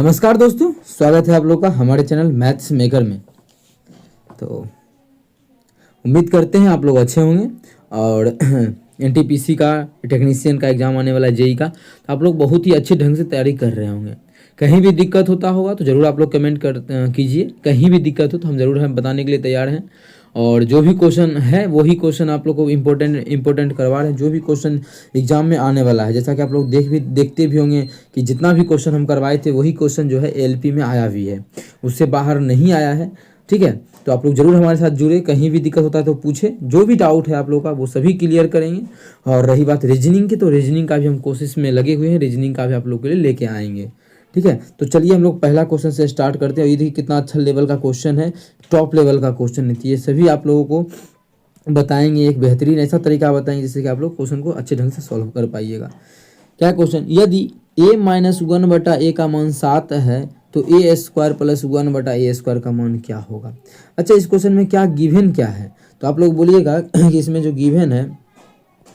नमस्कार दोस्तों, स्वागत है आप लोग का हमारे चैनल मैथ्स मेकर में। तो उम्मीद करते हैं आप लोग अच्छे होंगे और एनटीपीसी का टेक्नीशियन का एग्ज़ाम आने वाला है, जेई का, तो आप लोग बहुत ही अच्छे ढंग से तैयारी कर रहे होंगे। कहीं भी दिक्कत होता होगा तो ज़रूर आप लोग कमेंट कीजिए। कहीं भी दिक्कत हो तो हम ज़रूर हम बताने के लिए तैयार हैं। और जो भी क्वेश्चन है वही क्वेश्चन आप लोग को इम्पोर्टेंट करवा रहे हैं। जो भी क्वेश्चन एग्जाम में आने वाला है, जैसा कि आप लोग देखते भी होंगे कि जितना भी क्वेश्चन हम करवाए थे वही क्वेश्चन जो है एलपी में आया भी है, उससे बाहर नहीं आया है। ठीक है, तो आप लोग जरूर हमारे साथ जुड़े। कहीं भी दिक्कत होता है तो पूछे, जो भी डाउट है आप लोग का वो सभी क्लियर करेंगे। और रही बात रीजनिंग की, तो रीजनिंग का भी हम कोशिश में लगे हुए हैं, रीजनिंग का भी आप लोग के लिए लेके आएंगे। ठीक है, तो चलिए हम लोग पहला क्वेश्चन से स्टार्ट करते हैं। ये देखिए कितना अच्छा लेवल का क्वेश्चन है, टॉप लेवल का क्वेश्चन है। ये सभी आप लोगों को बताएंगे, एक बेहतरीन ऐसा तरीका बताएंगे जिससे कि आप लोग क्वेश्चन को अच्छे ढंग से सॉल्व कर पाइएगा। क्या क्वेश्चन, यदि a-1/a का मान 7 है तो a² + 1/a² का मान क्या होगा। अच्छा, इस क्वेश्चन में क्या गिवन क्या है, तो आप लोग बोलिएगा कि इसमें जो गिवन है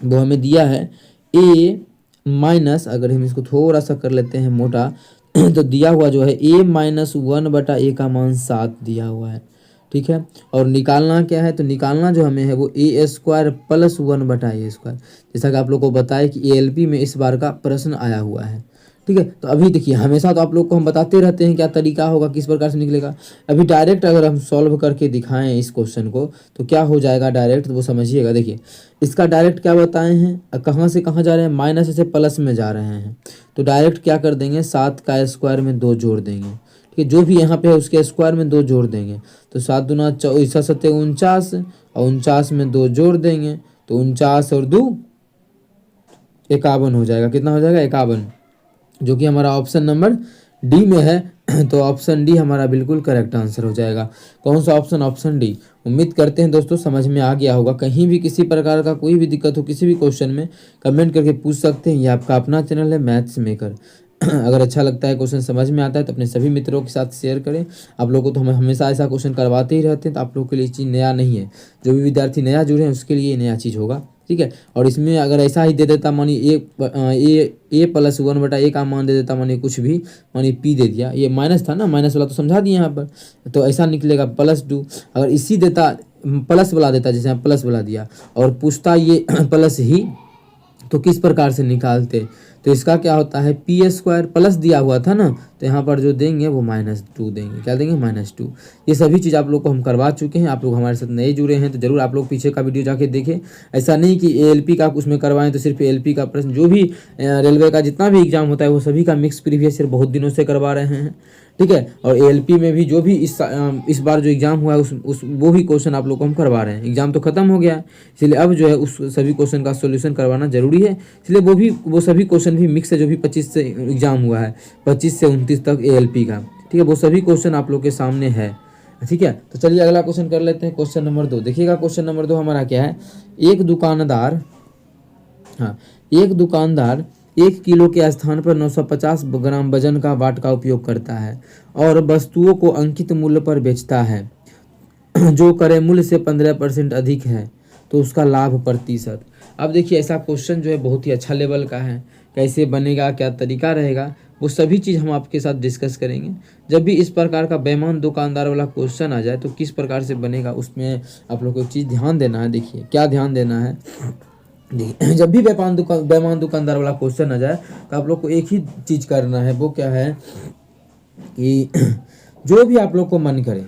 वो हमें दिया है a- अगर हम इसको थोड़ा सा कर लेते हैं मोटा तो दिया हुआ जो है a-1/a का मान 7 दिया हुआ है। ठीक है, और निकालना क्या है, तो निकालना जो हमें है वो a² + 1/a²। जैसा कि आप लोग को बताया कि एएलपी में इस बार का प्रश्न आया हुआ है। ठीक है, तो अभी देखिए हमेशा तो आप लोग को हम बताते रहते हैं क्या तरीका होगा, किस प्रकार से निकलेगा। अभी डायरेक्ट अगर हम सॉल्व करके दिखाएं इस क्वेश्चन को तो क्या हो जाएगा डायरेक्ट, तो वो समझिएगा। देखिए इसका डायरेक्ट क्या बताए हैं, कहाँ से कहाँ जा रहे हैं, माइनस से प्लस में जा रहे हैं। तो डायरेक्ट क्या कर देंगे, 7 का स्क्वायर में 2 जोड़ देंगे। ठीक है, जो भी यहाँ पे है उसके स्क्वायर में 2 जोड़ देंगे। तो 7 दूना 24, 7 49, और 49 में 2 जोड़ देंगे तो 49 और 2 51 हो जाएगा। कितना हो जाएगा, 51, जो कि हमारा ऑप्शन नंबर डी में है। तो ऑप्शन डी हमारा बिल्कुल करेक्ट आंसर हो जाएगा। कौन सा ऑप्शन, ऑप्शन डी। उम्मीद करते हैं दोस्तों समझ में आ गया होगा। कहीं भी किसी प्रकार का कोई भी दिक्कत हो किसी भी क्वेश्चन में कमेंट करके पूछ सकते हैं। ये आपका अपना चैनल है मैथ्स मेकर। अगर अच्छा लगता है, क्वेश्चन समझ में आता है तो अपने सभी मित्रों के साथ शेयर करें। आप लोगों को तो हम हमेशा ऐसा क्वेश्चन करवाते ही रहते हैं, तो आप लोगों के लिए चीज़ नया नहीं है। जो भी विद्यार्थी नया जुड़े हैं उसके लिए नया चीज़ होगा। ठीक है, और इसमें अगर ऐसा ही दे देता, मानिए a + 1/a का मान दे देता, मानिए कुछ भी, मानिए p दे दिया, ये माइनस था ना, माइनस वाला तो समझा दिए यहाँ पर, तो ऐसा निकलेगा +2। अगर इसी देता, प्लस वाला देता, जैसे यहाँ प्लस वाला दिया और पूछता ये प्लस ही, तो किस प्रकार से निकालते। तो इसका क्या होता है, p² प्लस दिया हुआ था ना, तो यहाँ पर जो देंगे वो -2 देंगे। क्या देंगे, -2। ये सभी चीज़ आप लोग को हम करवा चुके हैं। आप लोग हमारे साथ नए जुड़े हैं तो जरूर आप लोग पीछे का वीडियो जाके देखें। ऐसा नहीं कि एएलपी का उसमें करवाएं तो सिर्फ एएलपी का प्रश्न, जो भी रेलवे का जितना भी एग्जाम होता है वो सभी का मिक्स प्रीवियस ईयर बहुत दिनों से करवा रहे हैं। ठीक है, और एएलपी में भी जो भी इस बार जो एग्जाम हुआ है उस वो भी क्वेश्चन आप लोग को हम करवा रहे हैं। एग्जाम तो खत्म हो गया है, इसलिए अब जो है उस सभी क्वेश्चन का सॉल्यूशन करवाना जरूरी है। इसलिए वो सभी क्वेश्चन भी मिक्स है, जो भी 25 से एग्जाम हुआ है, 25 से 29 तक एएलपी का। ठीक है, वो सभी क्वेश्चन आप लोग के सामने है। ठीक है, तो चलिए अगला क्वेश्चन कर लेते हैं। क्वेश्चन नंबर 2 देखिएगा। क्वेश्चन नंबर 2 हमारा क्या है, एक दुकानदार 1 किलो के स्थान पर 950 ग्राम वजन का वाट का उपयोग करता है और वस्तुओं को अंकित मूल्य पर बेचता है जो क्रय मूल्य से 15% अधिक है, तो उसका लाभ प्रतिशत। अब देखिए ऐसा क्वेश्चन जो है बहुत ही अच्छा लेवल का है। कैसे बनेगा, क्या तरीका रहेगा, वो सभी चीज़ हम आपके साथ डिस्कस करेंगे। जब भी इस प्रकार का बेईमान दुकानदार वाला क्वेश्चन आ जाए तो किस प्रकार से बनेगा, उसमें आप लोग को एक चीज़ ध्यान देना है। देखिए क्या ध्यान देना है, देखिए जब भी बेईमान दुकानदार वाला क्वेश्चन आ जाए तो आप लोग को एक ही चीज़ करना है। वो क्या है कि जो भी आप लोग को मन करे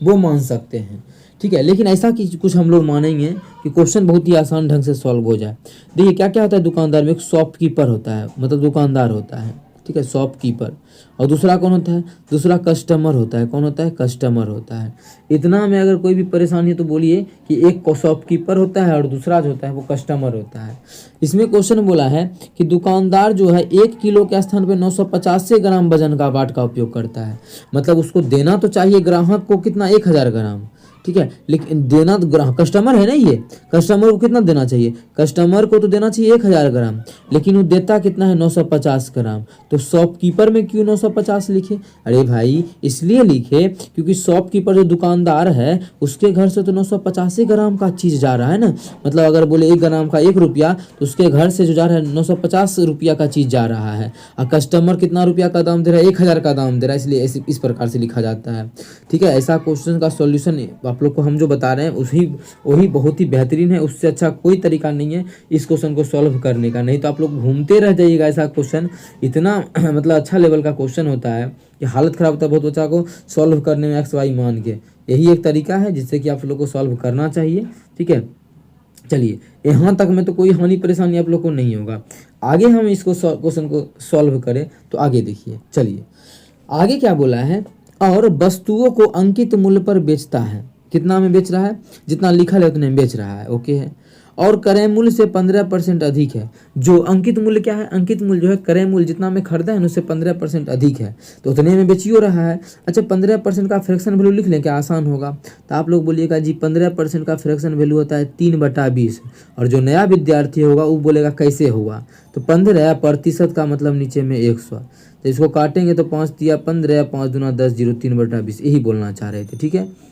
वो मान सकते हैं। ठीक है, लेकिन ऐसा कि कुछ हम लोग मानेंगे कि क्वेश्चन बहुत ही आसान ढंग से सॉल्व हो जाए। देखिए क्या क्या होता है, दुकानदार में एक शॉपकीपर होता है, मतलब दुकानदार होता है। ठीक है, शॉपकीपर, और दूसरा कौन होता है, दूसरा कस्टमर होता है। कौन होता है, कस्टमर होता है। इतना में अगर कोई भी परेशानी है तो बोलिए कि एक शॉपकीपर होता है और दूसरा जो होता है वो कस्टमर होता है। इसमें क्वेश्चन बोला है कि दुकानदार जो है 1 किलो के स्थान पर 950 ग्राम वजन का वाट का उपयोग करता है। मतलब उसको देना तो चाहिए ग्राहक को कितना, 1000 ग्राम, ठीक है। लेकिन देना तो ग्राहक कस्टमर है ना, ये कस्टमर को कितना देना चाहिए, कस्टमर को तो देना चाहिए 1000 ग्राम, लेकिन वो देता कितना है 950 ग्राम। तो शॉपकीपर में क्यों 950 लिखे, अरे भाई इसलिए लिखे क्योंकि शॉपकीपर जो दुकानदार है उसके घर से तो 950 ग्राम का चीज़ जा रहा है ना, मतलब अगर बोले 1 ग्राम का 1 रुपया तो उसके घर से जो जा रहा है 950 रुपया का चीज़ जा रहा है, और कस्टमर कितना रुपया का दाम दे रहा है, 1000 का दाम दे रहा है, इसलिए इस प्रकार से लिखा जाता है। ठीक है, ऐसा क्वेश्चन का सॉल्यूशन आप लोग को हम जो बता रहे हैं वही बहुत ही बेहतरीन है, उससे अच्छा कोई तरीका नहीं है इस क्वेश्चन को सॉल्व करने का, नहीं तो आप लोग घूमते रह जाइएगा। ऐसा क्वेश्चन इतना मतलब अच्छा लेवल का क्वेश्चन होता है कि हालत ख़राब होता है बहुत बच्चा को सॉल्व करने में एक्स वाई मान के। यही एक तरीका है जिससे कि आप लोग को सॉल्व करना चाहिए। ठीक है, चलिए यहाँ तक में तो कोई हानि परेशानी आप लोग को नहीं होगा। आगे हम इसको क्वेश्चन को सॉल्व करें तो आगे देखिए, चलिए आगे क्या बोला है, और वस्तुओं को अंकित मूल्य पर बेचता है, कितना में बेच रहा है, जितना लिखा है उतने में बेच रहा है, ओके है, और क्रय मूल्य से 15% अधिक है। जो अंकित मूल्य क्या है, अंकित मूल्य जो है क्रय मूल्य जितना में खरीदा है उससे 15% अधिक है, तो उतने में बेचियो रहा है। अच्छा 15% का फ्रैक्शन वैल्यू लिख लें, क्या आसान होगा, तो आप लोग बोलिएगा जी 15% का फ्रैक्शन वैल्यू होता है 3/20, और जो नया विद्यार्थी होगा वो बोलेगा कैसे होगा, तो 15% का मतलब नीचे में 100, तो इसको काटेंगे तो 5 तिया 15, 5 दूना 10, 0 3/20 यही बोलना चाह रहे थे। ठीक है,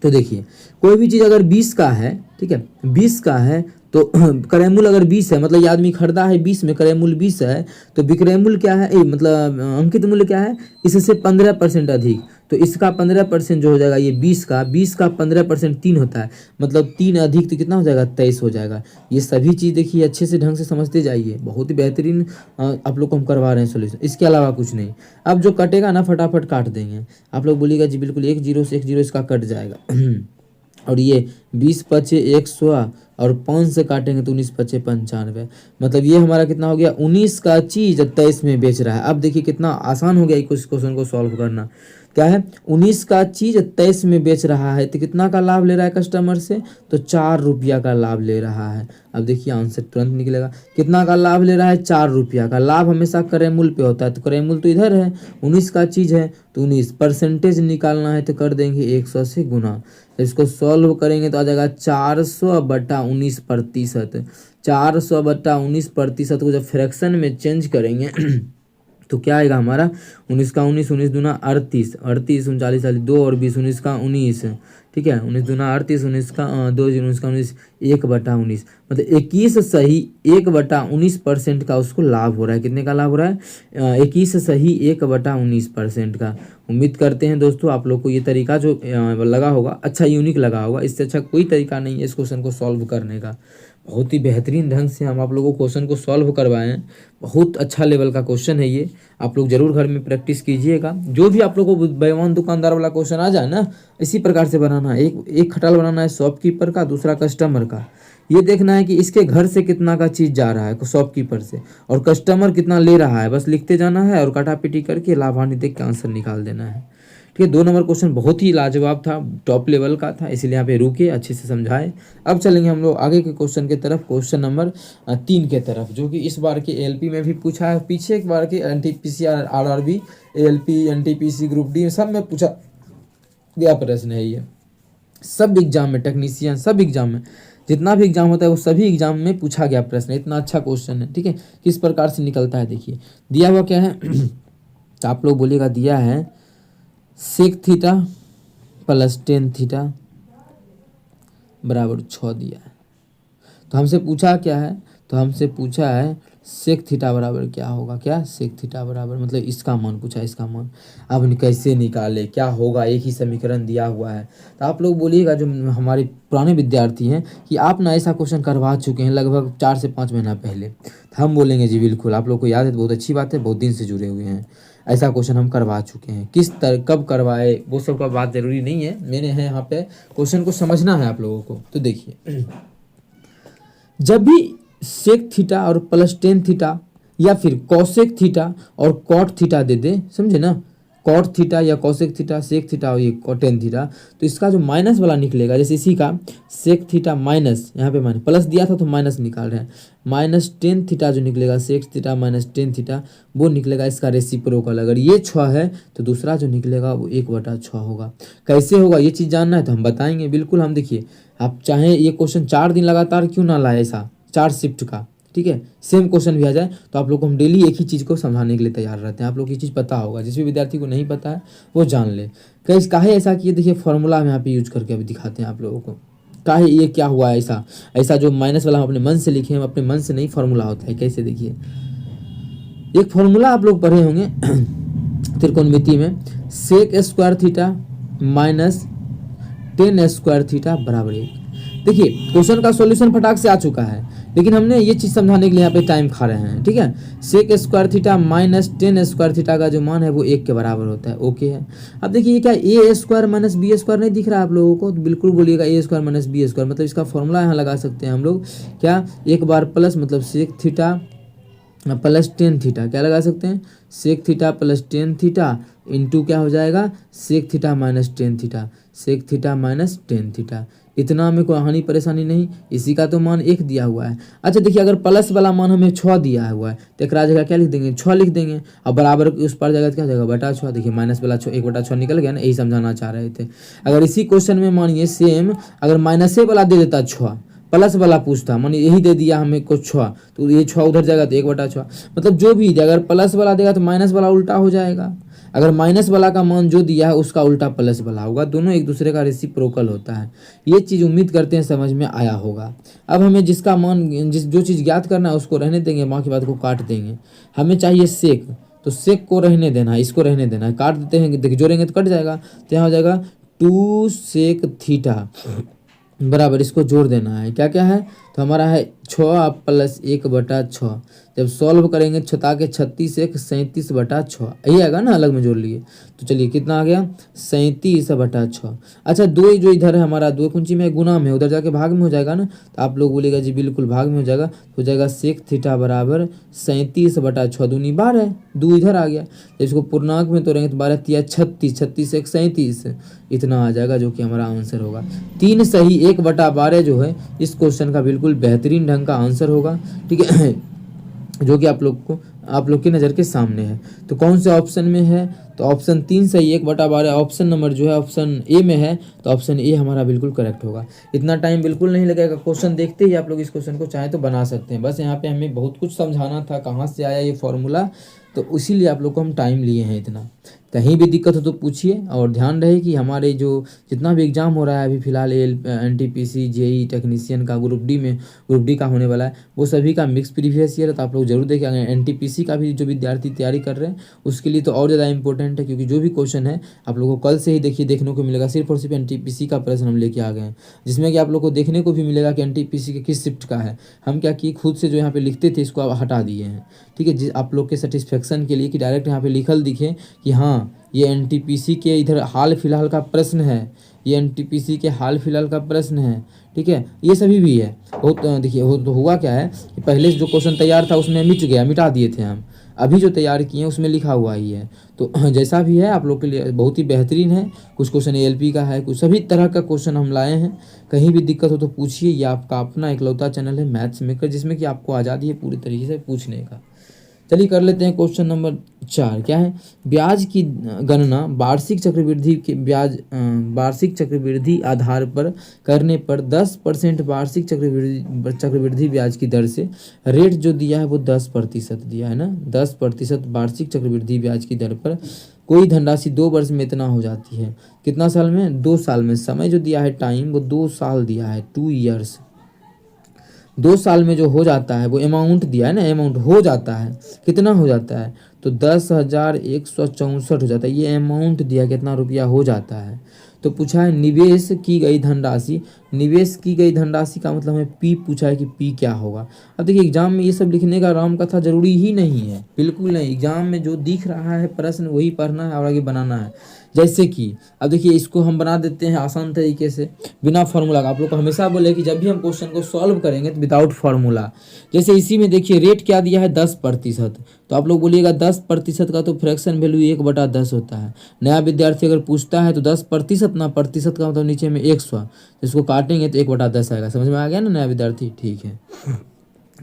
तो देखिए कोई भी चीज़ अगर 20 का है, ठीक है 20 का है तो क्रय मूल्य अगर 20 है, मतलब ये आदमी खरीदा है 20 में, क्रय मूल्य 20 है, तो विक्रय मूल्य क्या है, मतलब अंकित मूल्य क्या है, इससे 15% अधिक, तो इसका 15% जो हो जाएगा ये 20 का 15% 3 होता है, मतलब 3 अधिक तो कितना हो जाएगा 23 हो जाएगा। ये सभी चीज़ देखिए अच्छे से ढंग से समझते जाइए, बहुत ही बेहतरीन आप लोग को हम करवा रहे हैं सोल्यूशन, इसके अलावा कुछ नहीं। अब जो कटेगा ना फटाफट काट देंगे, आप लोग बोलिएगा जी बिल्कुल 1 0 से 1 0 इसका कट जाएगा और ये 20 पचे 100 और 5 से काटेंगे तो 19 पचे 95, मतलब ये हमारा कितना हो गया 19 का चीज़ 23 में बेच रहा है। अब देखिए कितना आसान हो गया इस क्वेश्चन को सॉल्व करना, क्या है 19 का चीज़ 23 में बेच रहा है, तो कितना का लाभ ले रहा है कस्टमर से, तो 4 रुपया का लाभ ले रहा है। अब देखिए आंसर तुरंत निकलेगा, कितना का लाभ ले रहा है 4 रुपया का। लाभ हमेशा क्रय मूल्य पे होता है, तो क्रय मूल्य तो इधर है 19 का चीज़ है, तो 19 परसेंटेज निकालना है तो कर देंगे 100 से गुना, तो इसको सॉल्व करेंगे तो आ जाएगा 400/19%। 400/19% को जब फ्रैक्शन में चेंज करेंगे तो क्या आएगा हमारा 19 का 19, 19 दूना 38, 38 39 2 और 20, 19 का 19, ठीक है 19 दूना 38, 19 का 2 19 का 19, 1/19, मतलब 21 सही 1/19% का उसको लाभ हो रहा है। कितने का लाभ हो रहा है 21 सही 1/19% का। उम्मीद करते हैं दोस्तों आप लोग को ये तरीका जो लगा होगा अच्छा यूनिक लगा होगा, इससे अच्छा कोई तरीका नहीं है इस क्वेश्चन को सॉल्व करने का। बहुत ही बेहतरीन ढंग से हम आप लोगों को क्वेश्चन को सॉल्व करवाए हैं, बहुत अच्छा लेवल का क्वेश्चन है ये, आप लोग जरूर घर में प्रैक्टिस कीजिएगा। जो भी आप लोगों को बेईमान दुकानदार वाला क्वेश्चन आ जाए ना इसी प्रकार से बनाना है, एक खटाल बनाना है शॉपकीपर का, दूसरा कस्टमर का, ये देखना है कि इसके घर से कितना का चीज़ जा रहा है शॉपकीपर से और कस्टमर कितना ले रहा है, बस लिखते जाना है और काटापीटी करके लाभ हानि देख के आंसर निकाल देना है। ठीक है, 2 नंबर क्वेश्चन बहुत ही लाजवाब था, टॉप लेवल का था, इसलिए यहाँ पे रुके अच्छे से समझाए। अब चलेंगे हम लोग आगे के क्वेश्चन के तरफ, क्वेश्चन नंबर 3 के तरफ, जो कि इस बार के एलपी में भी पूछा है, पीछे एक बार के NTPC RRB LP NTPC group D सब में पूछा गया प्रश्न है ये, सब एग्जाम में टेक्नीशियन सब एग्जाम में जितना भी एग्जाम होता है वो सभी एग्जाम में पूछा गया प्रश्न, इतना अच्छा क्वेश्चन है। ठीक है, किस प्रकार से निकलता है देखिए, दिया हुआ क्या है तो आप लोग बोलिएगा दिया है sec theta plus tan theta बराबर 6 दिया है। तो हमसे पूछा क्या है, तो हमसे पूछा है सेक थीटा बराबर क्या होगा, क्या सेक थीटा बराबर मतलब इसका मान पूछा, इसका मान अब कैसे निकाले क्या होगा, एक ही समीकरण दिया हुआ है। तो आप लोग बोलिएगा जो हमारे पुराने विद्यार्थी हैं कि आप ना ऐसा क्वेश्चन करवा चुके हैं लगभग 4 से 5 महीना पहले, तो हम बोलेंगे जी बिल्कुल आप लोग को याद है, बहुत अच्छी बात है, बहुत दिन से जुड़े हुए हैं, ऐसा क्वेश्चन हम करवा चुके हैं। किस तरह कब करवाए वो सब का बात जरूरी नहीं है, मैंने है यहाँ पे क्वेश्चन को समझना है आप लोगों को। तो देखिए जब भी सेक थीटा और प्लस टेन थीटा या फिर कॉसेक थीटा और कॉट थीटा दे दे, समझे ना, कॉट थीटा या कॉसेक थीटा, सेक थीटा और ये कॉटेन थीटा, तो इसका जो माइनस वाला निकलेगा, जैसे इसी का सेक थीटा माइनस, यहाँ पे माइनस प्लस दिया था तो माइनस निकाल रहे हैं, माइनस टेन थीटा जो निकलेगा sec theta minus tan theta वो निकलेगा इसका रेसिप्रोकल। अगर ये 6 है तो दूसरा जो निकलेगा वो 1/6 होगा। कैसे होगा ये चीज़ जानना है तो हम बताएंगे बिल्कुल। हम देखिए, आप चाहे ये क्वेश्चन 4 दिन लगातार क्यों ना लाए, ऐसा 4 शिफ्ट का, ठीक है, सेम क्वेश्चन भी आ जाए तो आप लोग को हम डेली एक ही चीज़ को समझाने के लिए तैयार रहते हैं। आप लोग को ये चीज़ पता होगा, जिस भी विद्यार्थी को नहीं पता है वो जान ले। कैसे काहे ऐसा किए, देखिए फॉर्मूला हम यहाँ पे यूज करके अभी दिखाते हैं आप लोगों को। काहे ये क्या हुआ ऐसा, ऐसा जो माइनस वाला हम अपने मन से लिखे, हम अपने मन से नहीं, फॉर्मूला होता है। कैसे देखिए, एक फॉर्मूला आप लोग पढ़े होंगे त्रिकोणमिति में, sec square theta minus tan square theta बराबर 1। देखिए क्वेश्चन का सॉल्यूशन फटाक से आ चुका है, लेकिन हमने ये चीज़ समझाने के लिए यहाँ पे टाइम खा रहे हैं, ठीक है। Sec square theta minus tan square theta का जो मान है वो 1 के बराबर होता है, ओके है। अब देखिए क्या ए स्क्वायर माइनस बी स्क्वायर नहीं दिख रहा है आप लोगों को, तो बिल्कुल बोलिएगा ए स्क्वायर माइनस बी स्क्वायर, मतलब इसका फॉर्मूला यहाँ लगा सकते हैं हम लोग, क्या, एक बार प्लस, मतलब sec theta plus tan theta, क्या लगा सकते हैं, sec theta plus tan theta into क्या हो जाएगा, sec theta minus tan theta, sec theta minus tan theta. इतना में कोई हानि परेशानी नहीं, इसी का तो मान 1 दिया हुआ है। अच्छा देखिए, अगर प्लस वाला मान हमें 6 दिया हुआ है तो एक जगह क्या लिख देंगे, 6 लिख देंगे, और बराबर उस पर जगह क्या जाएगा, बटा 6। देखिए माइनस वाला 1/6 निकल गया ना, यही समझाना चाह रहे थे। अगर इसी क्वेश्चन में मानिए सेम अगर माइनसे वाला दे देता 6, प्लस वाला पूछता, मानिए यही दे दिया हमें को 6, तो ये 6 उधर जाएगा तो 1/6, मतलब जो भी अगर प्लस वाला देगा तो माइनस वाला उल्टा हो जाएगा, अगर माइनस वाला का मान जो दिया है उसका उल्टा प्लस वाला होगा, दोनों एक दूसरे का रेसिप्रोकल होता है। ये चीज़ उम्मीद करते हैं समझ में आया होगा। अब हमें जिसका मान जो चीज़ ज्ञात करना है उसको रहने देंगे, बाकी बात को काट देंगे। हमें चाहिए सेक, तो सेक को रहने देना है, इसको रहने देना है, काट देते हैं, देखिए जोड़ेंगे तो कट जाएगा, तो यहाँ हो जाएगा 2 सेक थीटा बराबर, इसको जोड़ देना है, क्या क्या है, तो हमारा है 6 प्लस 1/6। जब सॉल्व करेंगे 6 के 36 एक 37/6, यही आएगा ना, अलग में जोड़ लिए तो चलिए कितना आ गया, 37/6। अच्छा 2 जो इधर है हमारा 2 कुंची में गुना में, उधर जाके भाग में हो जाएगा ना, तो आप लोग बोलेगा जी बिल्कुल भाग में हो जाएगा, हो जाएगा सेक थीटा बराबर 37/6, दूनी 12, 2 इधर आ गया। जब इसको पूर्णांक में तोड़ेंगे तो 12 तिया 36, 36 एक 37, इतना आ जाएगा जो कि हमारा आंसर होगा। 3 सही 1/12 जो है इस क्वेश्चन का बिल्कुल बेहतरीन ढंग का आंसर होगा, ठीक है, जो कि आप लोग की नज़र के सामने है। तो कौन से ऑप्शन में है, तो ऑप्शन 3 सही 1/12, ऑप्शन नंबर जो है ऑप्शन ए में है, तो ऑप्शन ए हमारा बिल्कुल करेक्ट होगा। इतना टाइम बिल्कुल नहीं लगेगा, क्वेश्चन देखते ही आप लोग इस क्वेश्चन को चाहे तो बना सकते हैं। बस यहाँ पे हमें बहुत कुछ समझाना था, कहाँ से आया ये फॉर्मूला, तो इसीलिए आप लोग को हम टाइम लिए हैं इतना। कहीं भी दिक्कत हो तो पूछिए, और ध्यान रहे कि हमारे जो जितना भी एग्ज़ाम हो रहा है अभी फ़िलहाल NTPC JEE टेक्नीशियन का ग्रुप डी का होने वाला है, वो सभी का मिक्स प्रीवियस ईयर है, तो आप लोग जरूर देखें। अगर NTPC का भी जो विद्यार्थी तैयारी कर रहे हैं उसके लिए तो और ज़्यादा इंपॉर्टेंट है, क्योंकि जो भी क्वेश्चन है आप लोगों को कल से ही देखने को मिलेगा। सिर्फ और सिर्फ NTPC का प्रश्न हम लेके आ गए हैं, जिसमें कि आप लोग को देखने को भी मिलेगा कि NTPC के किस शिफ्ट का है। हम क्या किए, खुद से जो यहाँ पे लिखते थे इसको आप हटा दिए हैं, ठीक है, आप लोग के सेटिस्फेक्शन के लिए, कि डायरेक्ट यहाँ पे लिखल दिखे कि हाँ ये NTPC के इधर हाल फिलहाल का प्रश्न है, ये NTPC के हाल फिलहाल का प्रश्न है, ठीक है, ये सभी भी है। देखिए तो हुआ क्या है कि पहले जो क्वेश्चन तैयार था उसमें मिटा दिए थे हम, अभी जो तैयार किए हैं उसमें लिखा हुआ ही है। तो जैसा भी है आप लोग के लिए बहुत ही बेहतरीन है। कुछ क्वेश्चन ALP का है, कुछ सभी तरह का क्वेश्चन हम लाए हैं। कहीं भी दिक्कत हो तो पूछिए, ये आपका अपना इकलौता चैनल है मैथ्स मेकर, जिसमें कि आपको आज़ादी है पूरी तरीके से पूछने का। चलिए कर लेते हैं क्वेश्चन नंबर 4। क्या है, ब्याज की गणना वार्षिक चक्रवृद्धि आधार पर करने पर 10% वार्षिक चक्रवृद्धि ब्याज की दर से, रेट जो दिया है वो 10% दिया है ना, 10% वार्षिक चक्रवृद्धि ब्याज की दर पर कोई धनराशि 2 वर्ष में इतना हो जाती है। कितना साल में, 2 साल में। समय जो दिया है टाइम वो 2 साल दिया है, 2 ईयर्स। 2 साल में जो हो जाता है वो अमाउंट दिया है ना, अमाउंट हो जाता है, कितना हो जाता है, तो 10,164 हो जाता है। ये अमाउंट दिया कितना रुपया हो जाता है। तो पूछा है निवेश की गई धनराशि निवेश की गई धनराशि का मतलब हमें पी पूछा है कि पी क्या होगा। अब देखिए एग्जाम में ये सब लिखने का राम कथा जरूरी ही नहीं है, बिल्कुल नहीं। एग्जाम में जो दिख रहा है प्रश्न वही पढ़ना है और आगे बनाना है। जैसे कि अब देखिए इसको हम बना देते हैं आसान तरीके से बिना फार्मूला का। आप लोग को हमेशा बोले कि जब भी हम क्वेश्चन को सॉल्व करेंगे तो विदाउट फार्मूला। जैसे इसी में देखिए रेट क्या दिया है 10%, तो आप लोग बोलिएगा 10% का तो फ्रैक्शन वैल्यू 1/10 होता है। नया विद्यार्थी अगर पूछता है तो 10% ना, प्रतिशत का मतलब नीचे में 100, इसको काटेंगे तो 1/10 आएगा। समझ में आ गया ना नया विद्यार्थी? ठीक है,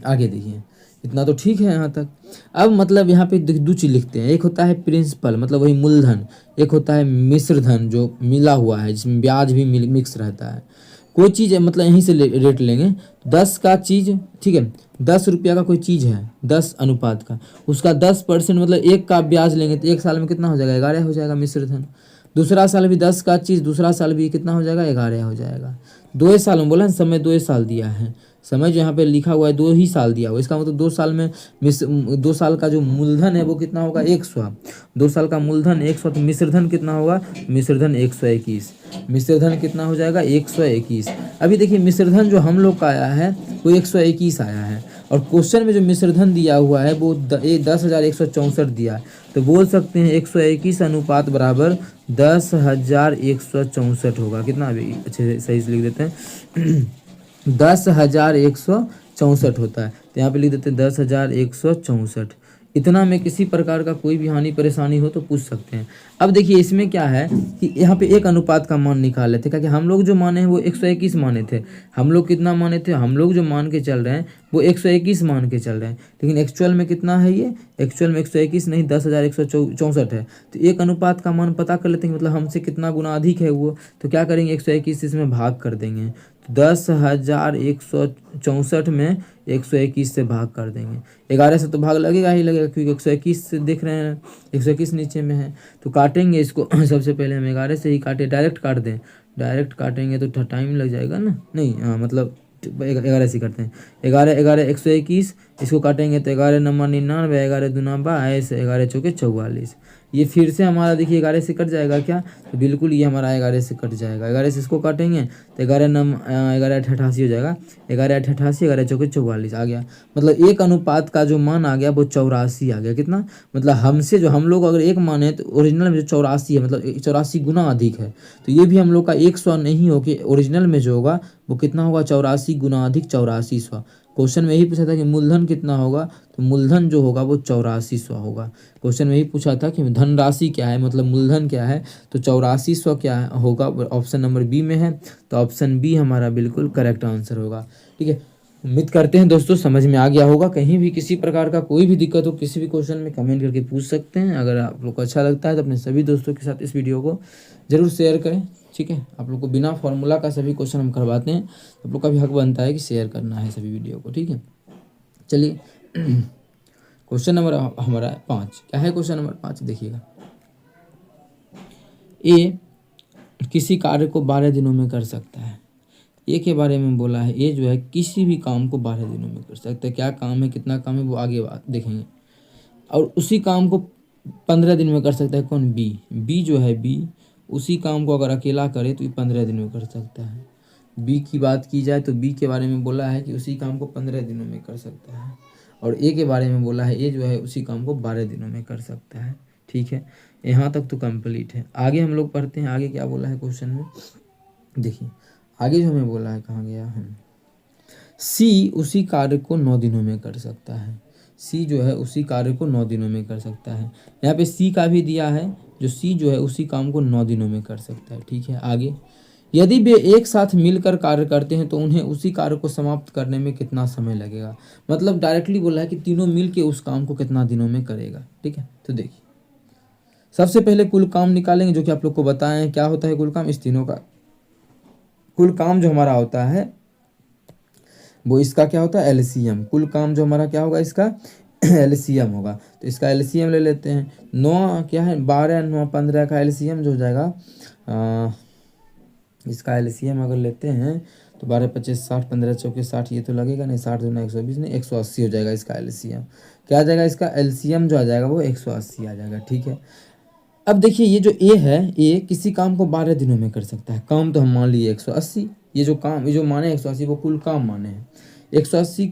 आगे देखिए, इतना तो ठीक है यहाँ तक। अब मतलब यहाँ पे दो चीज़ लिखते हैं, एक होता है प्रिंसिपल मतलब वही मूलधन, एक होता है मिश्र धन जो मिला हुआ है जिसमें ब्याज भी मिक्स रहता है। कोई चीज़ मतलब यहीं से रेट लेंगे, 10 का चीज़, ठीक है, 10 रुपया का कोई चीज़ है 10 अनुपात का, उसका 10% मतलब 1 का ब्याज लेंगे तो 1 साल में कितना हो जाएगा? 11 हो जाएगा मिश्र धन। दूसरा साल भी 10 का चीज़, दूसरा साल भी कितना हो जाएगा? 11 हो जाएगा। 2 साल में बोला ना, समय 2 साल दिया है, समय जो यहाँ पे लिखा हुआ है 2 ही साल दिया हुआ है, इसका मतलब 2 साल में 2 साल का जो मूलधन है वो कितना होगा? 100। 2 साल का मूलधन 100, तो मिश्रधन कितना होगा? मिश्रधन 121। मिश्रधन कितना हो जाएगा? 121। अभी देखिए मिश्रधन जो हम लोग का आया है वो 121 आया है, और क्वेश्चन में जो मिश्रधन दिया हुआ है वो 10,164 दिया है, तो बोल सकते हैं 121 अनुपात बराबर 10,164 होगा। कितना? अभी अच्छे से सही से लिख देते हैं 10,164 होता है, तो यहाँ पे लिख देते हैं 10,164। इतना में किसी प्रकार का कोई भी हानि परेशानी हो तो पूछ सकते हैं। अब देखिए इसमें क्या है कि यहाँ पे एक अनुपात का मान निकाल लेते हैं, क्योंकि हम लोग जो माने हैं वो 121 माने थे। हम लोग कितना माने थे? हम लोग जो मान के चल रहे हैं वो 121 मान के चल रहे हैं, लेकिन एक्चुअल में कितना है ये? एक्चुअल में 121 नहीं 10,164 है। तो एक अनुपात का मान पता कर लेते हैं, मतलब हमसे कितना गुना अधिक है वो, तो क्या करेंगे? 121 इसमें भाग कर देंगे, 10,164 में 121 से भाग कर देंगे। 11 से तो भाग लगेगा ही लगेगा, क्योंकि 121 से देख रहे हैं 121 नीचे में है, तो काटेंगे इसको सबसे पहले हम 11 से ही काटे, डायरेक्ट काट दें। डायरेक्ट काटेंगे तो टाइम लग जाएगा ना, नहीं हाँ मतलब 11 से करते हैं। 11 11 121, इसको काटेंगे तो 11 नंबर 99, 11 दूना 22, 11 चौके 44। ये फिर से हमारा देखिए 11 से कट जाएगा क्या? तो बिल्कुल ये हमारा 11 से कट जाएगा। 11 से इसको काटेंगे तो 11 8 88 हो जाएगा। 11 8 88, 11 चौके 44 आ गया। मतलब एक अनुपात का जो मान आ गया वो 84 आ गया। कितना? मतलब हमसे जो हम लोग अगर एक माने तो ओरिजिनल में जो 84 है, मतलब 84 गुना अधिक है, तो ये भी हम लोग का 100 नहीं हो के ओरिजिनल में जो होगा वो कितना होगा? 84 गुना अधिक 8400। क्वेश्चन में यही पूछा था कि मूलधन कितना होगा, तो मूलधन जो होगा वो 8400 होगा। क्वेश्चन में यही पूछा था कि धनराशि क्या है, मतलब मूलधन क्या है, तो 8400 क्या होगा? ऑप्शन नंबर बी में है, तो ऑप्शन बी हमारा बिल्कुल करेक्ट आंसर होगा। ठीक है, उम्मीद करते हैं दोस्तों समझ में आ गया होगा। कहीं भी किसी प्रकार का कोई भी दिक्कत हो किसी भी क्वेश्चन में कमेंट करके पूछ सकते हैं। अगर आप लोग को अच्छा लगता है तो अपने सभी दोस्तों के साथ इस वीडियो को जरूर शेयर करें। ठीक है, आप लोग को बिना फॉर्मूला का सभी क्वेश्चन हम करवाते हैं, आप लोग का भी हक बनता है कि शेयर करना है सभी वीडियो को। ठीक है, चलिए क्वेश्चन नंबर हमारा 5 क्या है? क्वेश्चन नंबर 5 देखिएगा, ए किसी कार्य को 12 दिनों में कर सकता है। ए के बारे में बोला है, ए जो है किसी भी काम को 12 दिनों में कर सकता है। क्या काम है, कितना काम है वो आगे बात देखेंगे। और उसी काम को 15 दिन में कर सकता है कौन? बी। बी जो है बी उसी काम को अगर अकेला करे तो ये 15 दिन में कर सकता है। बी की बात की जाए तो बी के बारे में बोला है कि उसी काम को 15 दिनों में कर सकता है, और ए के बारे में बोला है ए जो है उसी काम को 12 दिनों में कर सकता है। ठीक है, यहाँ तक तो कंप्लीट है। आगे हम लोग पढ़ते हैं, आगे क्या बोला है क्वेश्चन में। देखिए आगे जो हमें बोला है, कहाँ गया हम, सी उसी कार्य को 9 दिनों में कर सकता है। सी जो है उसी कार्य को 9 दिनों में कर सकता है। यहाँ पे सी का भी दिया है, जो सी जो है उसी काम को 9 दिनों में कर सकता है। ठीक है, आगे, यदि वे एक साथ मिलकर कार्य करते हैं तो उन्हें उसी कार्य को समाप्त करने में कितना समय लगेगा। मतलब डायरेक्टली बोला है कि तीनों मिल के उस काम को कितना दिनों में करेगा। ठीक है, तो देखिए सबसे पहले कुल काम निकालेंगे, जो कि आप लोग को बताएं क्या होता है कुल काम। इस तीनों का कुल काम जो हमारा होता है वो इसका क्या होता है? एलसीएम। कुल काम जो हमारा क्या होगा? इसका एलसीएम होगा। तो इसका एलसीएम ले लेते हैं। 9 क्या है? 12 9 15 का एलसीएम जो हो जाएगा, इसका एलसीएम अगर लेते हैं तो 12 25 60, 15 चौके 60, ये तो लगेगा नहीं, 60 दूना 120 नहीं 180 हो जाएगा इसका एलसीएम। क्या आ जाएगा? इसका एलसीएम जो आ जाएगा वो 180 आ जाएगा। ठीक है, अब देखिए ये जो ए है, ए किसी काम को 12 दिनों में कर सकता है। काम तो हम मान लिए 180, ये जो काम, ये जो माने 180 वो कुल काम माने हैं। 180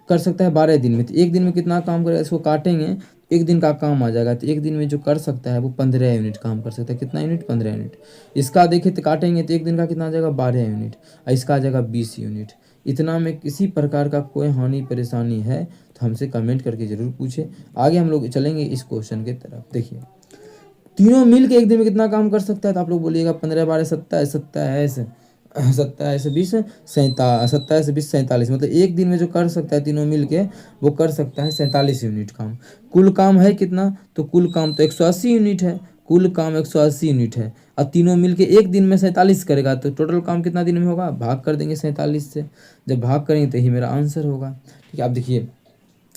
कर सकता है 12 दिन में, तो एक दिन में कितना काम करेगा, इसको काटेंगे एक दिन का काम आ जाएगा। तो एक दिन में जो कर सकता है वो 15 यूनिट काम कर सकता है। कितना यूनिट, 15 यूनिट। इसका देखिए तो काटेंगे तो एक दिन का कितना आ जाएगा, 12 यूनिट, और इसका आ जाएगा 20 यूनिट। इतना में किसी प्रकार का कोई हानि परेशानी है तो हमसे कमेंट करके ज़रूर पूछे। आगे हम लोग चलेंगे इस क्वेश्चन के तरफ। देखिए तीनों मिल के एक दिन में कितना काम कर सकता है, तो आप लोग बोलिएगा 15 12 27 27 27 20 27 20 47, मतलब एक दिन में जो कर सकता है तीनों मिल के वो कर सकता है 47 यूनिट काम। कुल काम है कितना, तो कुल काम तो 180 यूनिट है, कुल काम 180 यूनिट है। अब तीनों मिल के एक दिन में 47 करेगा तो टोटल काम कितना दिन में होगा, भाग कर देंगे 47 से। जब भाग करेंगे तो ही मेरा आंसर होगा। ठीक है, आप देखिए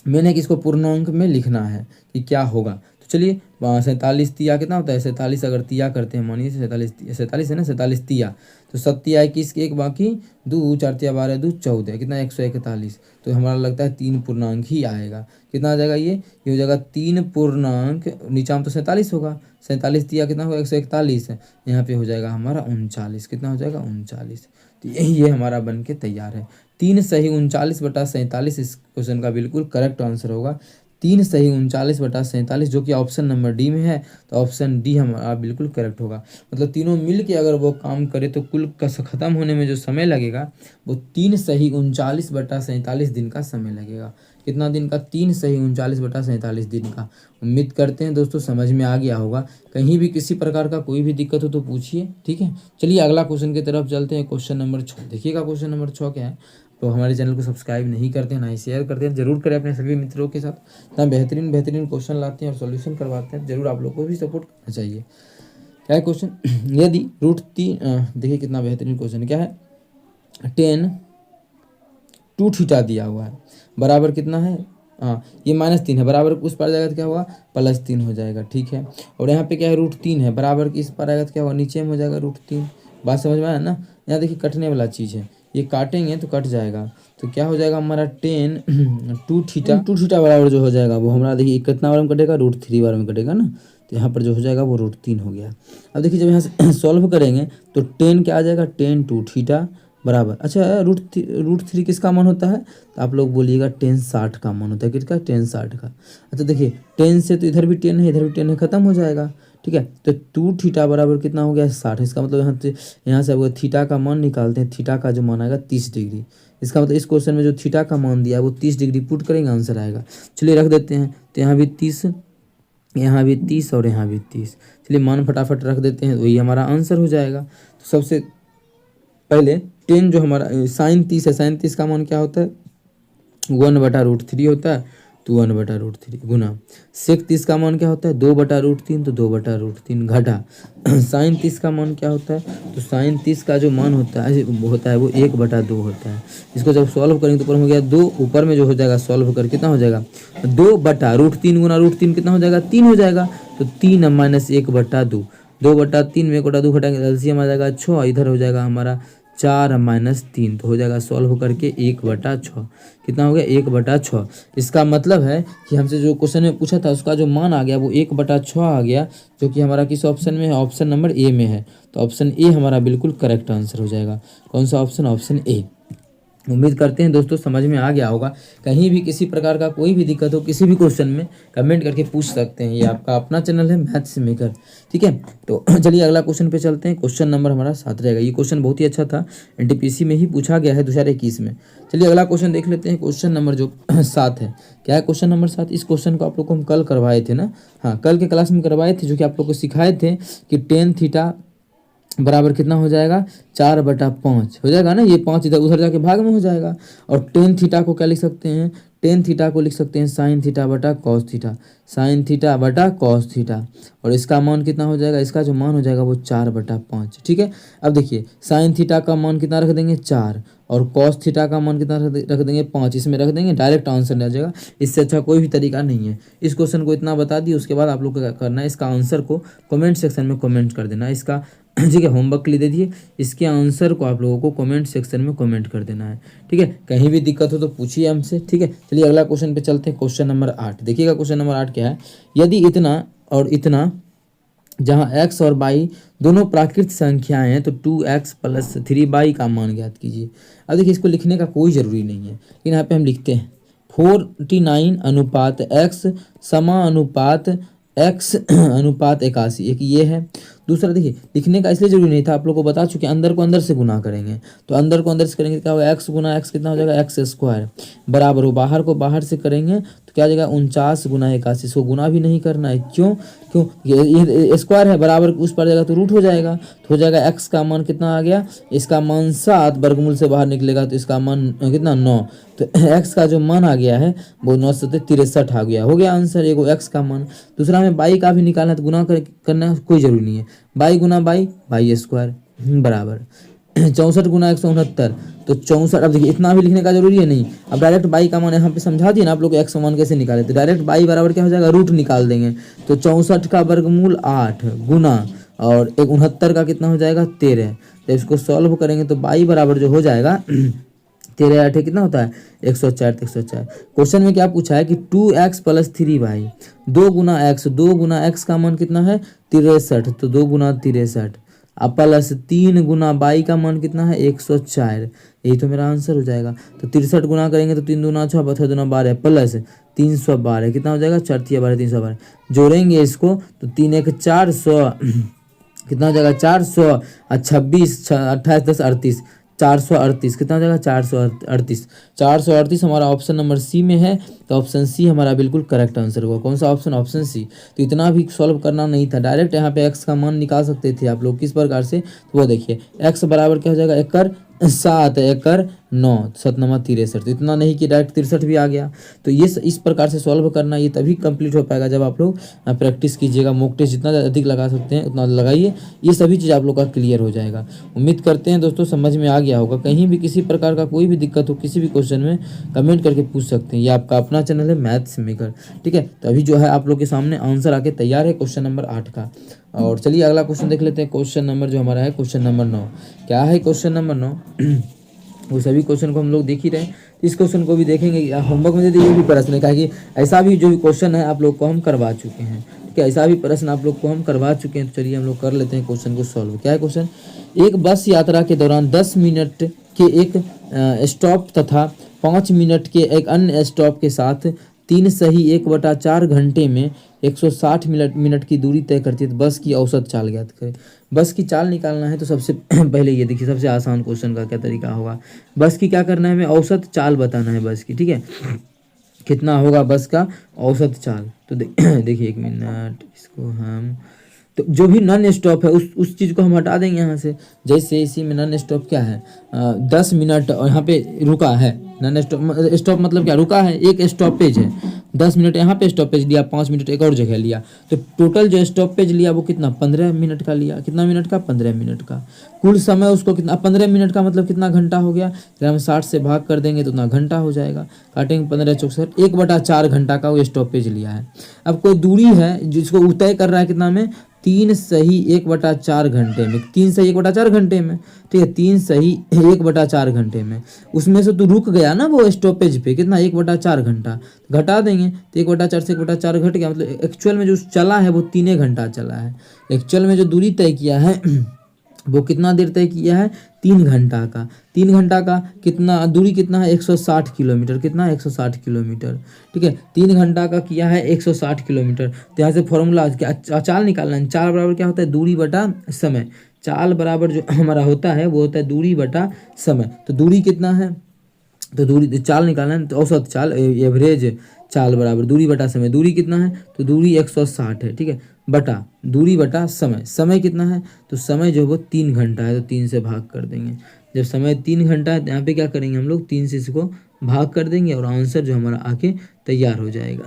मैंने कि इसको पूर्णांक में लिखना है कि क्या होगा। तो चलिए 47 तिया कितना होता है, 47 अगर तिया करते हैं, मानिए 47 है ना, 47 तिया तो 7 तिया 21 के एक बाकी 2 4 तिया 12 2 14 कितना 141। तो हमारा लगता है 3 पूर्णांक ही आएगा। कितना आ जाएगा, ये हो जाएगा 3 पूर्णांक, नीचा में तो 47 होगा, 47 तिया कितना होगा 141 है, यहाँ पे हो जाएगा हमारा 39। कितना हो जाएगा 39। तो यही ये हमारा बन के तैयार है। 3 सही 39/47 इस क्वेश्चन का बिल्कुल करेक्ट आंसर होगा। 3 सही 39/47 जो कि ऑप्शन नंबर डी में है, तो ऑप्शन डी हमारा बिल्कुल करेक्ट होगा। मतलब तीनों मिल के अगर वो काम करे तो कुल ख़त्म होने में जो समय लगेगा वो 3 सही 39/47 दिन का समय लगेगा। कितना दिन का, 3 सही 39/47 दिन का। उम्मीद करते हैं दोस्तों समझ में आ गया होगा। कहीं भी किसी प्रकार का कोई भी दिक्कत हो तो पूछिए। ठीक है, चलिए अगला क्वेश्चन की तरफ चलते हैं। क्वेश्चन नंबर 6 देखिएगा। क्वेश्चन नंबर 6 क्या है, तो हमारे चैनल को सब्सक्राइब नहीं करते हैं ना ही शेयर करते हैं, जरूर करें अपने सभी मित्रों के साथ। इतना बेहतरीन बेहतरीन क्वेश्चन लाते हैं और सॉल्यूशन करवाते हैं, जरूर आप लोग को भी सपोर्ट करना चाहिए। क्या है क्वेश्चन, यदि √3 देखिए कितना बेहतरीन क्वेश्चन है। क्या है, 10 2 थीटा दिया हुआ है, बराबर कितना है, हाँ ये -3 है, बराबर उस पर जाएगा तो क्या होगा +3 हो जाएगा। ठीक है, और यहाँ पे क्या है √3 है, बराबर इस पर आएगा तो क्या होगा नीचे में हो जाएगा √3। बात समझ में आया ना। यहाँ देखिए कटने वाला चीज़ है, ये काटेंगे तो कट जाएगा, तो क्या हो जाएगा हमारा 10 2 थीटा बराबर जो हो जाएगा वो हमारा देखिए कितना बार में कटेगा, √3 बार में कटेगा ना। तो यहाँ पर जो हो जाएगा वो √3 हो गया। अब देखिए जब यहाँ से सॉल्व करेंगे तो 10 क्या आ जाएगा, 10 2 थीटा बराबर, अच्छा √3 किसका मान होता है, तो आप लोग बोलिएगा 10 60 का मान होता है। किसका, 10 60 का। अच्छा देखिए 10 से तो इधर भी 10 है, इधर भी 10 है, खत्म हो जाएगा। ठीक है, तो 2 थीटा बराबर कितना हो गया 60। इसका मतलब यहाँ से अब थीटा का मान निकालते हैं। थीटा का जो मान आएगा 30 डिग्री। इसका मतलब इस क्वेश्चन में जो थीटा का मान दिया है वो 30 डिग्री पुट करेंगे, आंसर आएगा। चलिए रख देते हैं, तो यहाँ भी 30, यहाँ भी 30 और यहाँ भी 30। चलिए मान फटाफट रख देते हैं, वही हमारा आंसर हो जाएगा। तो सबसे पहले 10 जो हमारा साइन 30 है, साइन 30 का मान क्या होता है 1/√3 होता है, तो 1/√3 गुना सेक 30 का मान क्या होता है 2/√3, तो 2/√3 घटा साइन 30 का मान क्या होता है, तो साइन 30 का जो मान होता है वो 1/2 होता है। इसको जब सॉल्व करेंगे तो ऊपर हो गया 2, ऊपर में जो हो जाएगा सॉल्व कर कितना हो जाएगा 2/√3 गुना √3 कितना हो जाएगा 3 हो जाएगा। तो 3 - 1/2, 2/3 में 1/2 घटाएंगे एलसीएम आ जाएगा 6, इधर हो जाएगा हमारा 4 - 3, तो हो जाएगा सॉल्व करके 1/6। कितना हो गया 1/6। इसका मतलब है कि हमसे जो क्वेश्चन में पूछा था उसका जो मान आ गया वो 1/6 आ गया, जो कि हमारा किस ऑप्शन में है, ऑप्शन नंबर ए में है। तो ऑप्शन ए हमारा बिल्कुल करेक्ट आंसर हो जाएगा। कौन सा ऑप्शन, ऑप्शन ए। उम्मीद करते हैं दोस्तों समझ में आ गया होगा। कहीं भी किसी प्रकार का कोई भी दिक्कत हो किसी भी क्वेश्चन में कमेंट करके पूछ सकते हैं। ये आपका अपना चैनल है मैथ्स मेकर। ठीक है, तो चलिए अगला क्वेश्चन पे चलते हैं। क्वेश्चन नंबर हमारा 7 रहेगा। ये क्वेश्चन बहुत ही अच्छा था, एनटीपीसी में ही पूछा गया है 2021 में। चलिए अगला क्वेश्चन देख लेते हैं। क्वेश्चन नंबर जो 7 है, क्या है क्वेश्चन नंबर 7। इस क्वेश्चन को आप लोग को हम कल करवाए थे ना, हाँ कल के क्लास में करवाए थे, जो कि आप लोग को सिखाए थे कि 10 थीटा बराबर कितना हो जाएगा 4/5 हो जाएगा ना। ये 5 इधर उधर जाके भाग में हो जाएगा। और 10 थीटा को क्या लिख सकते हैं, 10 थीटा को लिख सकते हैं साइन थीटा बटा कॉस थीटा, साइन थीटा बटा कॉस थीटा। और इसका मान कितना हो जाएगा, इसका जो मान हो जाएगा वो 4/5। ठीक है, अब देखिए साइन थीटा का मान कितना रख देंगे 4, और कॉस थीटा का मान कितना रख देंगे 5। इसमें रख देंगे, डायरेक्ट आंसर आ जाएगा। इससे अच्छा कोई भी तरीका नहीं है। इस क्वेश्चन को इतना बता दिए, उसके बाद आप लोग को क्या करना है, इसका आंसर को कमेंट सेक्शन में कमेंट कर देना। इसका ठीक है होमवर्क के लिए दे दिए, इसके आंसर को आप लोगों को कमेंट सेक्शन में कमेंट कर देना है। ठीक है, कहीं भी दिक्कत हो तो पूछिए हमसे। ठीक है, चलिए अगला क्वेश्चन पे चलते हैं। क्वेश्चन नंबर 8 देखिएगा। क्वेश्चन नंबर 8 क्या है, यदि इतना और इतना जहाँ x और y दोनों प्राकृत संख्याएं हैं तो 2x प्लस 3y का मान ज्ञात कीजिए। अब देखिए इसको लिखने का कोई ज़रूरी नहीं है, लेकिन यहाँ पे हम लिखते हैं 49 अनुपात x समानुपात x अनुपात 81, एक ये है। दूसरा देखिए लिखने का इसलिए जरूरी नहीं था, आप लोग को बता चुके अंदर को अंदर से गुना करेंगे, तो अंदर को अंदर से करेंगे क्या होगा, x गुना x कितना हो जाएगा, एक्स स्क्वायर बराबर हो, बाहर को बाहर से करेंगे तो क्या हो जाएगा 49 गुना 81। इसको गुना भी नहीं करना है, क्यों क्यों ये स्क्वायर है, बराबर उस पर जाएगा तो रूट हो जाएगा, तो हो जाएगा x का मान कितना आ गया, इसका मान 7, वर्गमूल से बाहर निकलेगा तो इसका मान कितना 9, तो x का जो मान आ गया है वो 963 आ गया, हो गया आंसर एगो x का मान। दूसरा हमें बाई का भी निकालना है तो गुना करना कोई जरूरी नहीं है, बाई गुना बाई स्क्वायर बराबर 64 गुना 169, तो 64। अब देखिए इतना भी लिखने का जरूरी है नहीं, अब डायरेक्ट बाई का मान यहाँ पे समझा दिए ना आप लोग को, एक्स का मान कैसे निकाले, तो डायरेक्ट बाई बराबर क्या हो जाएगा, रूट निकाल देंगे, तो 64 का वर्गमूल 8 गुना और 69 का कितना हो जाएगा 13, तो इसको सॉल्व करेंगे तो बाई बराबर जो हो जाएगा 13 8 कितना होता है 104, 104। क्वेश्चन में क्या पूछा है कि 2x प्लस 3y 2 गुना x का मान कितना है 63, तो 2 गुना 63 अब प्लस 3 गुना बाई का मान कितना है 104, यही तो मेरा आंसर हो जाएगा। तो 63 गुना करेंगे तो 3 दूना 6 बथा दूना 12 प्लस 312 कितना हो जाएगा 4 3 12 312, जोड़ेंगे इसको तो 3 1 400 कितना हो जाएगा 400 26 28 10 38 438 कितना हो जाएगा 438 हमारा ऑप्शन नंबर सी में है, तो ऑप्शन सी हमारा बिल्कुल करेक्ट आंसर होगा। कौन सा ऑप्शन, ऑप्शन सी। तो इतना भी सॉल्व करना नहीं था, डायरेक्ट यहाँ पे एक्स का मान निकाल सकते थे आप लोग, किस प्रकार से, तो वो देखिए एक्स बराबर क्या हो जाएगा 1/7 1/9 7 9 63, तो इतना नहीं कि डायरेक्ट 63 भी आ गया। तो ये इस प्रकार से सॉल्व करना, ये तभी कंप्लीट हो पाएगा जब आप लोग प्रैक्टिस कीजिएगा, मॉक टेस्ट जितना अधिक लगा सकते हैं उतना लगाइए, ये सभी चीज़ आप लोग का क्लियर हो जाएगा। उम्मीद करते हैं दोस्तों समझ में आ गया होगा। कहीं भी किसी प्रकार का कोई भी दिक्कत हो किसी भी क्वेश्चन में कमेंट करके पूछ सकते हैं, ये आपका अपना चैनल है मैथ्स मेकर, ठीक है। तो अभी जो है आप लोग के सामने आंसर आके तैयार है क्वेश्चन नंबर 8 का। और चलिए अगला क्वेश्चन देख लेते हैं, क्वेश्चन नंबर जो हमारा है क्वेश्चन नंबर 9। क्या है क्वेश्चन नंबर 9 वो सभी क्वेश्चन को हम लोग देख ही रहे हैं, इस क्वेश्चन को भी देखेंगे। होमवर्क में ये भी प्रश्न है, कि ऐसा भी जो भी क्वेश्चन है आप लोग को हम करवा चुके हैं, ठीक है, ऐसा भी प्रश्न आप लोग को हम करवा चुके हैं। तो चलिए हम लोग कर लेते हैं क्वेश्चन को सॉल्व। क्या है क्वेश्चन, एक बस यात्रा के दौरान 10 मिनट के एक स्टॉप तथा 5 मिनट के एक अन्य स्टॉप के साथ 3 सही 1/4 घंटे में 160 मिनट की दूरी तय करती है, तो बस की औसत चाल ज्ञात करें। बस की चाल निकालना है तो सबसे पहले ये देखिए, सबसे आसान क्वेश्चन का क्या तरीका होगा, बस की क्या करना है, हमें औसत चाल बताना है बस की, ठीक है, कितना होगा बस का औसत चाल। तो देखिए 1 मिनट, इसको हम तो जो भी नॉन स्टॉप है उस चीज़ को हम हटा देंगे यहाँ से। जैसे इसी में नॉन स्टॉप क्या है 10 मिनट और यहाँ पे रुका है, नॉन स्टॉप मतलब क्या, रुका है, एक स्टॉपेज है, 10 मिनट यहाँ पे स्टॉपेज लिया, 5 मिनट एक और जगह लिया, तो टोटल जो स्टॉपेज लिया वो कितना 15 मिनट का लिया, कितना मिनट का 15 मिनट का। कुल समय उसको कितना 15 मिनट का मतलब कितना घंटा हो गया, जब हम 60 से भाग कर देंगे तो उतना घंटा हो जाएगा, काटेंगे 15 64 1/4 घंटा का वो स्टॉपेज लिया है। अब कोई दूरी है जिसको तय कर रहा है कितना में 3 सही 1/4 घंटे में, 3 सही 1/4 घंटे में, ठीक है, 3 सही 1/4 घंटे में, उसमें से तो रुक गया ना वो स्टॉपेज पे कितना 1/4 घंटा, घटा देंगे तो 1/4 से 1/4 घट गया, मतलब एक्चुअल में जो चला है वो 3 घंटा चला है। एक्चुअल में जो दूरी तय किया है वो कितना देर तय किया है 3 घंटा का, 3 घंटा का कितना दूरी कितना है 160 किलोमीटर, कितना 160 किलोमीटर, ठीक है, 3 घंटा का किया है 160 किलोमीटर। तो यहाँ से फॉर्मूला क्या चाल निकालना है, चाल बराबर क्या होता है दूरी बटा समय, चाल बराबर जो हमारा होता है वो होता है दूरी बटा समय। तो दूरी कितना है, तो दूरी चाल निकालना है तो औसत चाल एवरेज चाल बराबर दूरी बटा समय, दूरी कितना है तो दूरी 160 है, ठीक है, बटा दूरी बटा समय, समय कितना है तो समय जो वो 3 घंटा है, तो 3 से भाग कर देंगे। जब समय 3 घंटा है तो यहाँ पे क्या करेंगे हम लोग 3 से इसको भाग कर देंगे और आंसर जो हमारा आके तैयार हो जाएगा।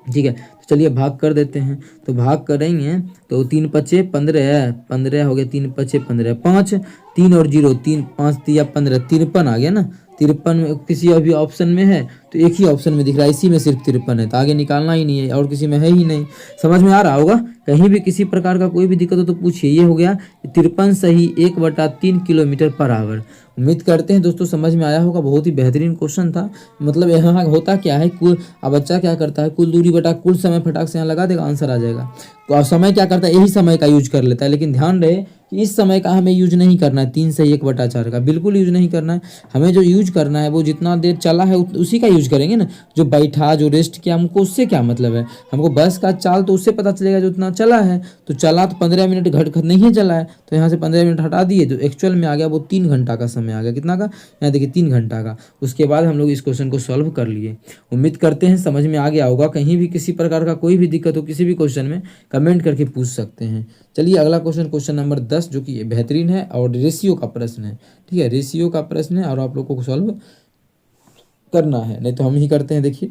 ठीक है, तो चलिए भाग कर देते हैं, तो भाग करेंगे तो 3 5 15 15 हो गया, 3 5 15 5 3 और 0 3 5 3 15 53 आ गया ना, 53 में किसी अभी ऑप्शन में है तो एक ही ऑप्शन में दिख रहा है, इसी में सिर्फ 53 है, तो आगे निकालना ही नहीं है और किसी में है ही नहीं। समझ में आ रहा होगा, कहीं भी किसी प्रकार का कोई भी दिक्कत हो तो पूछिए। ये हो गया 53 सही 1/3 किलोमीटर पर आवर, उम्मीद करते हैं दोस्तों समझ में आया होगा। बहुत ही बेहतरीन क्वेश्चन था। मतलब यहाँ होता क्या है, कुल अब बच्चा क्या करता है, कुल दूरी बटा कुल समय फटाक से यहाँ लगा देगा, आंसर आ जाएगा। तो समय क्या करता है, यही समय का यूज कर लेता है। लेकिन ध्यान रहे कि इस समय का हमें यूज नहीं करना है, 3 से 1/4 का बिल्कुल यूज नहीं करना है। हमें जो यूज करना है वो जितना देर चला है उसी का यूज करेंगे ना। जो बैठा, जो रेस्ट किया, हमको उससे क्या मतलब है। हमको बस का चाल तो उससे पता चलेगा जो उतना चला है। तो चला तो 15 मिनट घट नहीं है चला है, तो यहाँ से 15 मिनट हटा दिए तो एक्चुअल में आ गया वो 3 घंटा का समय आ गया। कितना का, यहाँ देखिए 3 घंटा का। उसके बाद हम लोग इस क्वेश्चन को सॉल्व कर लिए। उम्मीद करते हैं समझ में आ गया होगा। कहीं भी किसी प्रकार का कोई भी दिक्कत हो किसी भी क्वेश्चन में, कमेंट करके पूछ सकते हैं। चलिए अगला क्वेश्चन नंबर 10, जो कि बेहतरीन है और रेशियो का प्रश्न है। ठीक है, रेशियो का प्रश्न है और आप लोग को सॉल्व करना है, नहीं तो हम ही करते हैं। देखिए,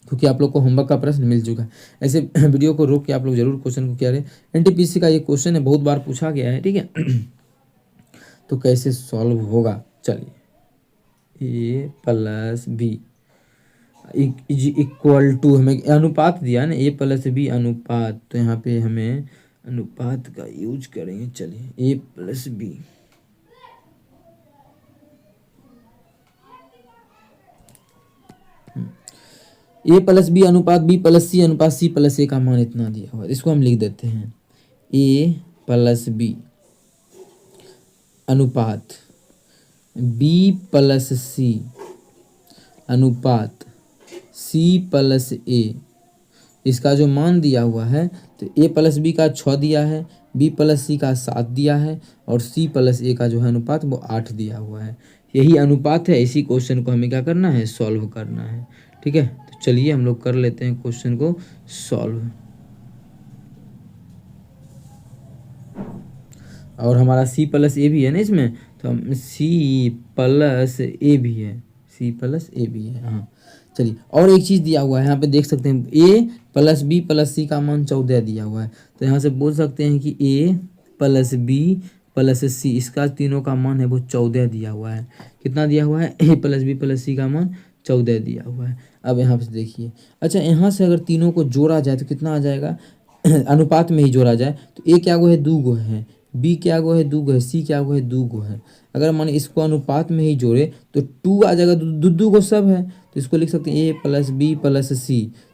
क्योंकि आप लोग को होमवर्क का प्रश्न मिल चुका है। ऐसे वीडियो को रोक के आप लोग जरूर क्वेश्चन को क्या करें। एनटीपीसी का ये क्वेश्चन है, बहुत बार पूछा गया है। ठीक है तो कैसे सॉल्व होगा, चलिए A+B इक्वल टू, हमें अनुपात दिया ना, A+B अनुपात, तो यहाँ पे हमें अनुपात का यूज करेंगे। चलिए A+B, A+B अनुपात B+C अनुपात C+A का मान इतना दिया हुआ है। इसको हम लिख देते हैं A+B अनुपात B+C अनुपात C+A, इसका जो मान दिया हुआ है तो A+B का 6 दिया है, B+C का 7 दिया है और C+A का जो है अनुपात वो 8 दिया हुआ है। यही अनुपात है। इसी क्वेश्चन को हमें क्या करना है, सॉल्व करना है। ठीक है, तो चलिए हम लोग कर लेते हैं क्वेश्चन को सॉल्व। और हमारा C+A भी है ना इसमें, तो हम C+A भी है, C+A भी है। हाँ चलिए, और एक चीज़ दिया हुआ है यहाँ पे देख सकते हैं, A+B+C का मान 14 दिया हुआ है। तो यहाँ से बोल सकते हैं कि A+B+C इसका तीनों का मान है वो 14 दिया हुआ है। कितना दिया हुआ है, A+B+C का मान 14 दिया हुआ है। अब यहाँ पे देखिए, अच्छा यहाँ से अगर तीनों को जोड़ा जाए तो कितना आ जाएगा अनुपात में ही जोड़ा जाए तो A क्या गो है, 2 गो है, B क्या गो है, 2 गो है, C क्या गो है, 2 गो है। अगर माने इसको अनुपात में ही जोड़े तो 2 आ जाएगा, 2 गो सब है। तो इसको लिख सकते हैं A+B+C, तो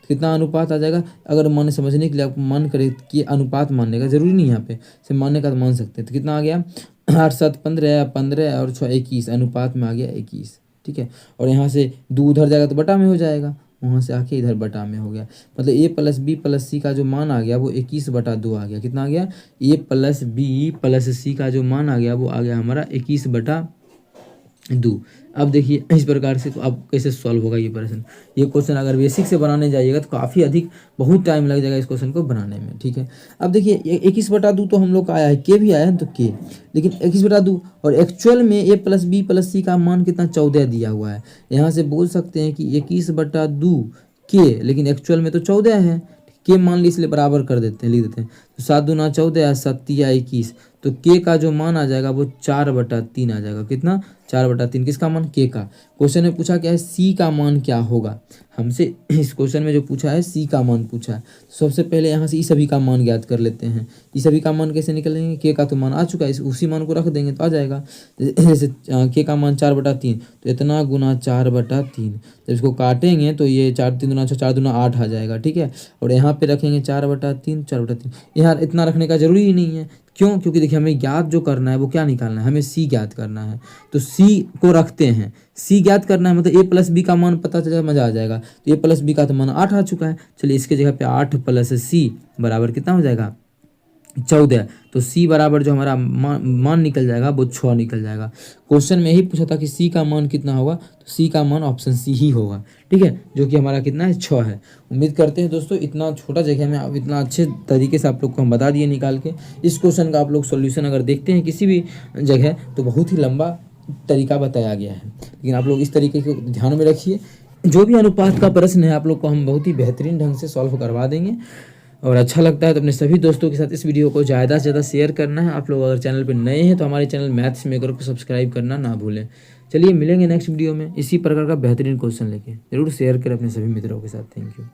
कितना अनुपात आ जाएगा। अगर माने समझने के लिए आपको मन करे कि अनुपात मानने का जरूरी नहीं, यहाँ पे सिर्फ मानने का तो मान सकते हैं। तो कितना आ गया, 8 7 15, 15 और 6 21, अनुपात में आ गया 21। ठीक है, और यहाँ से 2 उधर जाएगा तो बटा में हो जाएगा, वहाँ से आके इधर बटा में हो गया। मतलब A+B+C का जो मान आ गया वो 21/2 आ गया। कितना आ गया, A+B+C का जो मान आ गया वो आ गया हमारा 21/2। अब देखिए इस प्रकार से तो अब कैसे सॉल्व होगा ये प्रश्न। ये क्वेश्चन अगर बेसिक से बनाने जाइएगा तो काफ़ी अधिक बहुत टाइम लग जाएगा इस क्वेश्चन को बनाने में। ठीक है, अब देखिए 21/2 तो हम लोग का आया है, के भी आया है तो के, लेकिन 21/2 और एक्चुअल में A+B+C का मान कितना 14 दिया हुआ है। यहाँ से बोल सकते हैं कि 21/2 के, लेकिन एक्चुअल में तो 14 है। के मान ली इसलिए बराबर कर देते हैं, लिख देते हैं। तो 7 दूना 14, 7 तिया 21, तो के का जो मान आ जाएगा वो 4/3 आ जाएगा। कितना, 4/3। किसका मान, के का। क्वेश्चन में पूछा क्या है, सी का मान क्या होगा। हमसे इस क्वेश्चन में जो पूछा है सी का मान पूछा है। तो सबसे पहले यहाँ से ई सभी का मान ज्ञात कर लेते हैं। ई सभी का मान कैसे निकलेंगे, के का तो मान आ चुका है, उसी मान को रख देंगे तो आ जाएगा। जैसे के का मान 4/3, तो इतना गुना 4/3। जब इसको काटेंगे तो ये 4 3 दूना 6, 4 दूना 8 आ जाएगा। ठीक है, और यहाँ पे रखेंगे 4/3, 4/3। यहाँ इतना रखने का जरूरी ही नहीं है, क्यों, क्योंकि देखिए हमें ज्ञात जो करना है वो क्या निकालना है, हमें सी ज्ञात करना है। तो सी को रखते हैं, सी ज्ञात करना है, मतलब A+B का मान पता चलेगा, मजा आ जाएगा। तो A+B का तो मान 8 आ चुका है। चलिए इसके जगह पे 8 + C बराबर कितना हो जाएगा, 14। तो C बराबर जो हमारा मान निकल जाएगा वो 6 निकल जाएगा। क्वेश्चन में यही पूछा था कि C का मान कितना होगा, तो C का मान ऑप्शन C ही होगा। ठीक है, जो कि हमारा कितना है, 6 है। उम्मीद करते हैं दोस्तों इतना छोटा जगह में अब इतना अच्छे तरीके से आप लोग को हम बता दिए निकाल के। इस क्वेश्चन का आप लोग सोल्यूशन अगर देखते हैं किसी भी जगह तो बहुत ही लंबा तरीका बताया गया है, लेकिन आप लोग इस तरीके को ध्यान में रखिए। जो भी अनुपात का प्रश्न है आप लोग को हम बहुत ही बेहतरीन ढंग से सॉल्व करवा देंगे। और अच्छा लगता है तो अपने सभी दोस्तों के साथ इस वीडियो को ज़्यादा से ज़्यादा शेयर करना है। आप लोग अगर चैनल पर नए हैं तो हमारे चैनल मैथ्स मेकर को सब्सक्राइब करना ना भूलें। चलिए मिलेंगे नेक्स्ट वीडियो में इसी प्रकार का बेहतरीन क्वेश्चन लेके। जरूर शेयर करें अपने सभी मित्रों के साथ। Thank you.